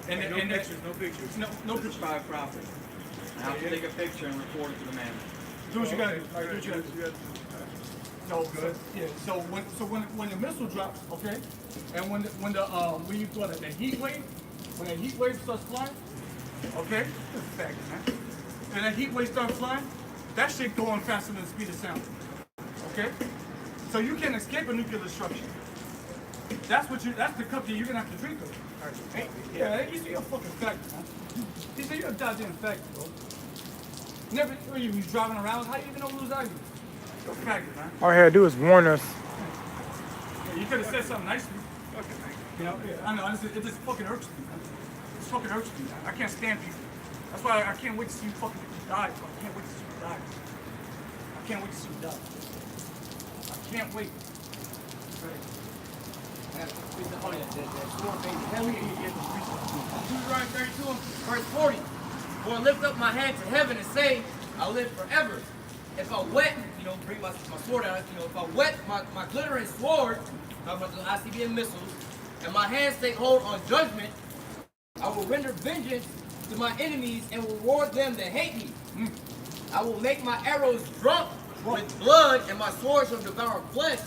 [SPEAKER 1] and
[SPEAKER 5] No pictures.
[SPEAKER 1] no pictures.
[SPEAKER 2] By profit. I have to take a picture and report it to the man.
[SPEAKER 1] Do what you gotta do. All right, do what you gotta do. So when the missile drops, okay, and when you call it the heat wave, when that heat wave starts flying, okay, this is fact, man. And that heat wave starts flying, that shit going faster than the speed of sound. Okay, so you can't escape a nuclear destruction. That's the cup that you're gonna have to drink of. Hey, yeah, you see you're a fucking faggot, man. You see you're a goddamn faggot, bro. Never you was driving around. How do you even know who's arguing? You're a faggot, man.
[SPEAKER 3] All he had to do is warn us.
[SPEAKER 1] Yeah, you could have said something nicely. You know, yeah, I know. It just fucking irks me, man. It fucking irks me, man. I can't stand people. That's why I can't wait to see you fucking die, bro. I can't wait to see you die. I can't wait to see you die. I can't wait.
[SPEAKER 2] Deuteronomy 32, verse 40. For I lift up my hand to heaven and say, I live forever. If I wet, bring my sword out, if I wet my glittering sword, talking about the ICBM missiles, and my hands take hold on judgment, I will render vengeance to my enemies and will reward them that hate me. I will make my arrows drunk with blood, and my sword shall devour flesh,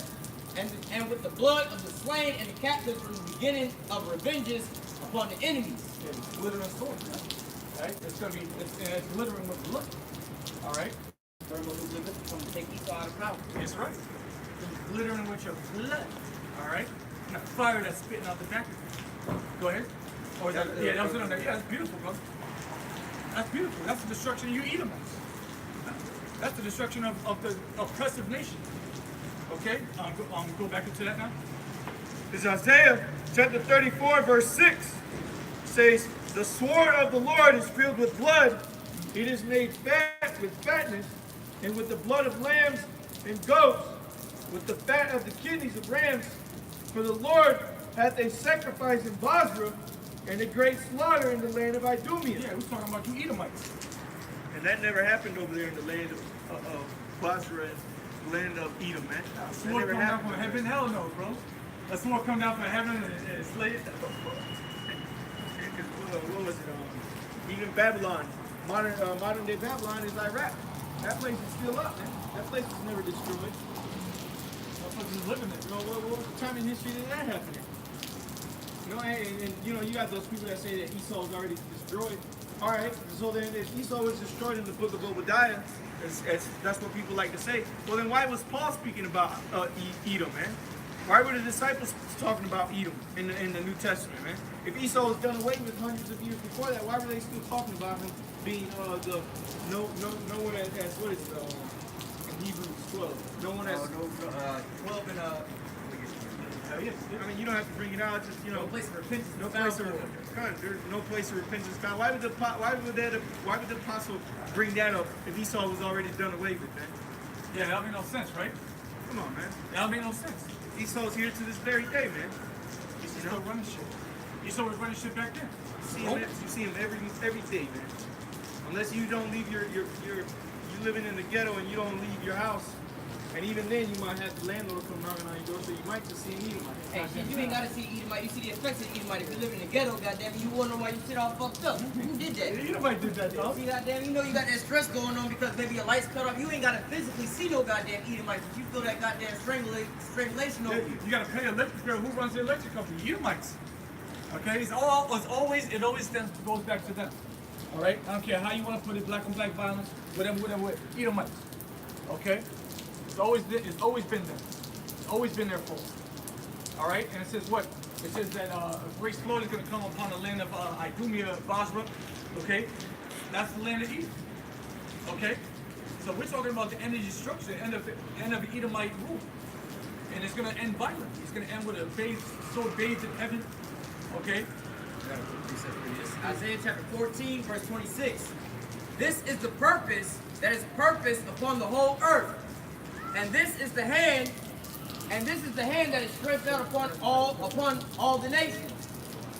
[SPEAKER 2] and with the blood of the slain and the captives from the beginning of revenges upon the enemies.
[SPEAKER 1] Yeah, it's glittering sword, man. Right? It's glittering with blood. All right?
[SPEAKER 2] From take Esau out of power.
[SPEAKER 1] That's right. It's glittering with your blood. All right? And the fire that's spitting out the back of you. Go ahead. Or that was it on there. Yeah, that's beautiful, bro. That's beautiful. That's the destruction of you Edomites. That's the destruction of the oppressive nation. Okay? Go back into that now.
[SPEAKER 5] It's Isaiah chapter 34, verse 6. It says, the sword of the Lord is filled with blood. It is made fat with fatness, and with the blood of lambs and goats, with the fat of the kidneys of rams. For the Lord hath a sacrifice in Basra, and a great slaughter in the land of Idumea.
[SPEAKER 1] Yeah, we're talking about you Edomites.
[SPEAKER 5] And that never happened over there in the land of Basra and the land of Edom, man.
[SPEAKER 1] A sword come down from heaven? Hell no, bro. A sword come down from heaven and slay it?
[SPEAKER 5] What was it? Even Babylon, modern day Babylon is Iraq. That place is still up, man. That place was never destroyed.
[SPEAKER 1] That place is living it.
[SPEAKER 5] What time in history did that happen in? And you got those people that say that Esau was already destroyed. All right, so then if Esau was destroyed in the book of Obadiah, that's what people like to say. Well, then why was Paul speaking about Edom, man? Why were the disciples talking about Edom in the New Testament, man? If Esau was done away with hundreds of years before that, why were they still talking about him being no one as what is it in Hebrews 12? No one as
[SPEAKER 2] 12 and
[SPEAKER 5] I mean, you don't have to bring it out. Just
[SPEAKER 2] no place of repentance.
[SPEAKER 5] no place of there's no place of repentance found. Why would the apostle bring that up if Esau was already done away with, man?
[SPEAKER 1] Yeah, that make no sense, right?
[SPEAKER 5] Come on, man.
[SPEAKER 1] That make no sense.
[SPEAKER 5] Esau's here to this very day, man.
[SPEAKER 1] He's still running shit. Esau was running shit back then.
[SPEAKER 5] You see him every day, man. Unless you don't leave you're living in the ghetto and you don't leave your house. And even then, you might have the landlord come knocking on your door, so you might just see an Edomite.
[SPEAKER 2] Hey, shit, you ain't gotta see Edomite. You see the effects of Edomite. If you live in the ghetto, goddamn it, you wanna know why you shit all fucked up. Who did that?
[SPEAKER 1] Yeah, Edomite did that, dog.
[SPEAKER 2] See, goddamn, you know you got that stress going on because maybe your lights cut off. You ain't gotta physically see no goddamn Edomite, but you feel that goddamn strangulation over you.
[SPEAKER 1] You gotta pay electric bill. Who runs the electric company? Edomites. Okay, it always goes back to them. All right, I don't care how you want to put it, black on black violence, whatever. Edomites. Okay, it's always been there. It's always been there for us. All right, and it says what? It says that a great slaughter is going to come upon the land of Idumea, Basra. Okay, that's the land of Edom. Okay, so we're talking about the end of destruction, the end of Edomite rule, and it's going to end violently. It's going to end with a sword bathed in heaven. Okay.
[SPEAKER 2] Isaiah chapter 14, verse 26. This is the purpose that is purposed upon the whole earth, and this is the hand that is stretched out upon all the nations.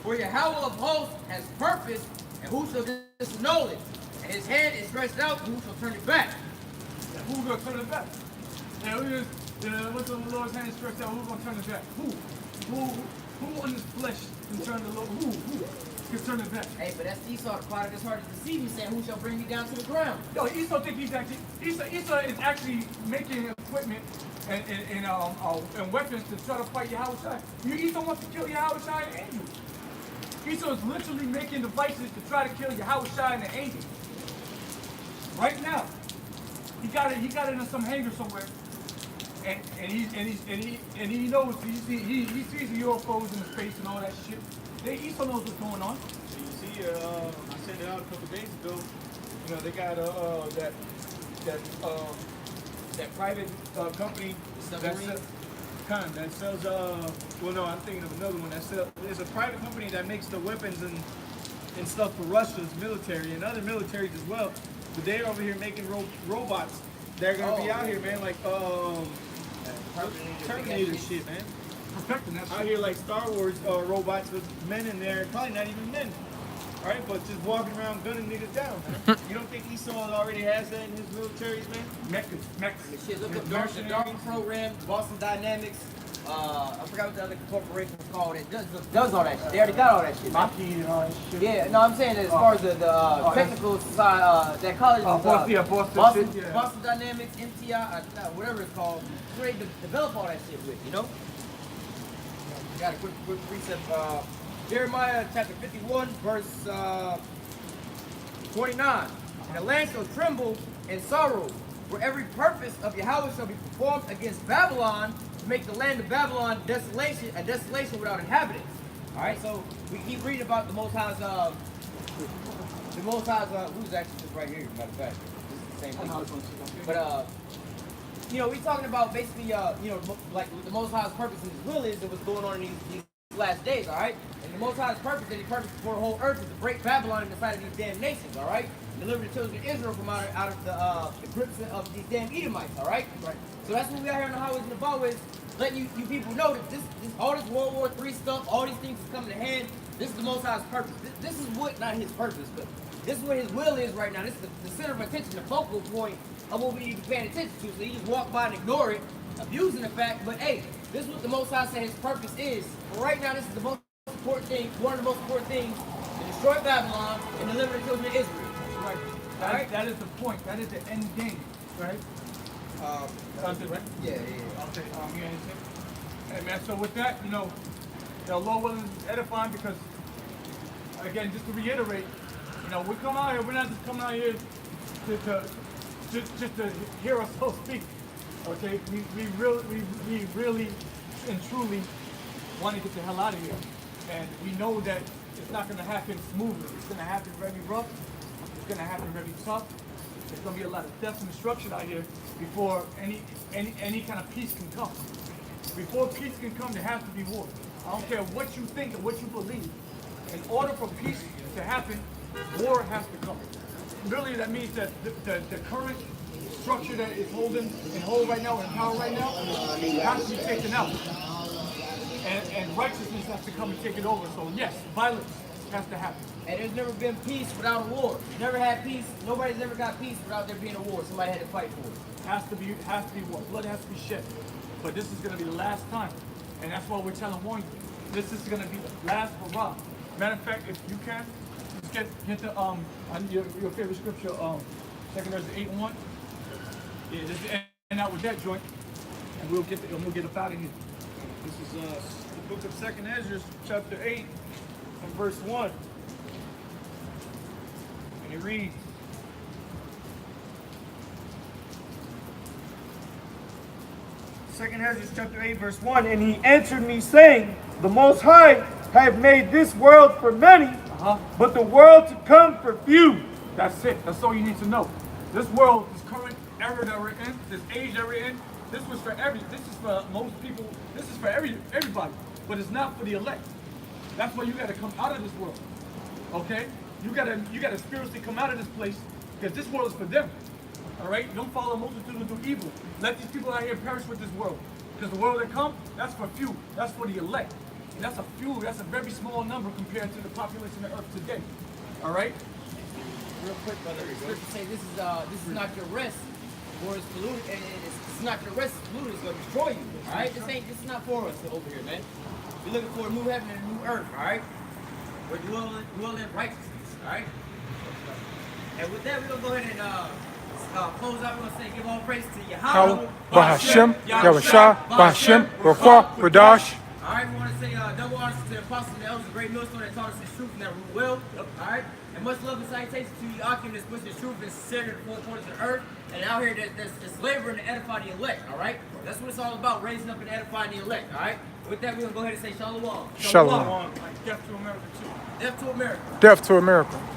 [SPEAKER 2] For Yahweh of hosts has purpose, and who shall disannul it? And his hand is stretched out, and who shall turn it back?
[SPEAKER 1] Who's going to turn it back? What's the Lord's hand stretched out? Who's going to turn it back? Who in this flesh can turn the Lord? Who can turn it back?
[SPEAKER 2] Hey, but that's Esau, the product that's hard to deceive. He's saying, who shall bring me down to the ground?
[SPEAKER 1] Yo, Esau think Esau is actually making equipment and weapons to try to fight Yahushua. Esau wants to kill Yahushua and angels. Esau is literally making devices to try to kill Yahushua and the angels. Right now, he got it in some hangar somewhere, and he knows he sees the UFOs in the space and all that shit. Esau knows what's going on.
[SPEAKER 5] So you see, I sent it out a couple days ago. You know, they got that private company that sells well, no, I'm thinking of another one that sells. There's a private company that makes the weapons and stuff for Russia's military and other militaries as well. But they're over here making robots. They're gonna be out here, man, like Terminator shit, man.
[SPEAKER 1] Perfecting that
[SPEAKER 5] Out
[SPEAKER 1] shit.
[SPEAKER 5] here like Star Wars robots with men in there, probably not even men. All right, but just walking around gunning niggas down, man. You don't think Esau already has that in his militaries, man?
[SPEAKER 2] And shit, look up the Dark program, Boston Dynamics. I forgot what the other corporation was called. It does all that shit. They already got all that shit.
[SPEAKER 1] Maki and all that shit.
[SPEAKER 2] Yeah, no, I'm saying that as far as the technical side, that college, Boston Dynamics, MTI, whatever it's called, where they develop all that shit with, you know? Got a quick precept. Jeremiah chapter 51, verse 29. And the land shall tremble in sorrow, for every purpose of Yahweh shall be performed against Babylon, to make the land of Babylon a desolation without inhabitants. All right, so we keep reading about the Most High's, who's actually just right here, matter of fact. This is the same thing. But, you know, we're talking about basically, you know, like the Most High's purpose and His will is what's going on in these last days, all right? And the Most High's purpose that He purposed for the whole earth is to break Babylon in the sight of these damn nations, all right? And deliver the children of Israel from out of the grips of these damn Edomites, all right? Right. So that's what we got here in the highways and the byways, letting you people know that all this World War III stuff, all these things is coming to hand. This is the Most High's purpose. This is what, not His purpose, but this is what His will is right now. This is the center of attention, the focal point of what we need to be paying attention to. So you just walk by and ignore it, abusing the fact, but hey, this is what the Most High said His purpose is. But right now, this is the most important thing, one of the most important things, to destroy Babylon and deliver the children of Israel.
[SPEAKER 1] Right. That is the point. That is the end game, right?
[SPEAKER 2] Yeah.
[SPEAKER 1] Okay. Hey man, so with that, you know, the Lord willing is edifying because, again, just to reiterate, you know, we come out here. We're not just coming out here just to hear us so speak. Okay, we really and truly want to get the hell out of here, and we know that it's not going to happen smoothly. It's going to happen very rough. It's going to happen very tough. There's going to be a lot of death and destruction out here before any kind of peace can come. Before peace can come, there has to be war. I don't care what you think or what you believe. In order for peace to happen, war has to come. Really, that means that the current structure that is holding and hold right now, and power right now, has to be taken out. And righteousness has to come and take it over. So yes, violence has to happen.
[SPEAKER 2] And there's never been peace without a war. Never had peace. Nobody's ever got peace without there being a war. Somebody had to fight for it.
[SPEAKER 1] Has to be war. Blood has to be shed. But this is going to be the last time. And that's why we're telling one, this is going to be the last hurrah. Matter of fact, if you can, just get the your favorite scripture, 2 Ezra 8:1. Yeah, just end out with that joint, and we'll get up out of here.
[SPEAKER 5] This is the book of 2 Ezra, chapter 8, and verse 1. And it reads, 2nd Ezra chapter 8, verse 1. And he answered me, saying, the Most High have made this world for many, but the world to come for few.
[SPEAKER 1] That's it. That's all you need to know. This world, this current era that we're in, this age that we're in, this is for most people, this is for everybody, but it's not for the elect. That's why you gotta come out of this world. Okay? You gotta spiritually come out of this place, because this world is for them. Alright? Don't follow multitude and do evil. Let these people out here perish with this world. Because the world that come, that's for few. That's for the elect. And that's a few, that's a very small number compared to the population of earth today. Alright?
[SPEAKER 2] Real quick, brother. Scripture say this is not your rest, for it's polluted, and it's not your rest, it's polluted, it's gonna destroy you. Alright? This is not for us over here, man. We're looking for a new heaven and a new earth, alright? We're dwelling in righteousness, alright? And with that, we're gonna go ahead and close out. We're gonna say give all praise to Yahweh,
[SPEAKER 3] Bahashem, Yahweh, Bahashem, Rakwa, Radash.
[SPEAKER 2] Alright, we want to say double honors to the apostles and the elders, a great millstone that taught us his truth and that rule well. Alright? And much love and salutations to you, Akim, that's pushing his truth and sincerity to the four corners of the earth. And out here that's laboring to edify the elect. Alright? That's what it's all about, raising up and edifying the elect. Alright? With that, we're going to go ahead and say Shalom.
[SPEAKER 3] Shalom.
[SPEAKER 1] Like death to America too.
[SPEAKER 2] Death to America.
[SPEAKER 3] Death to America.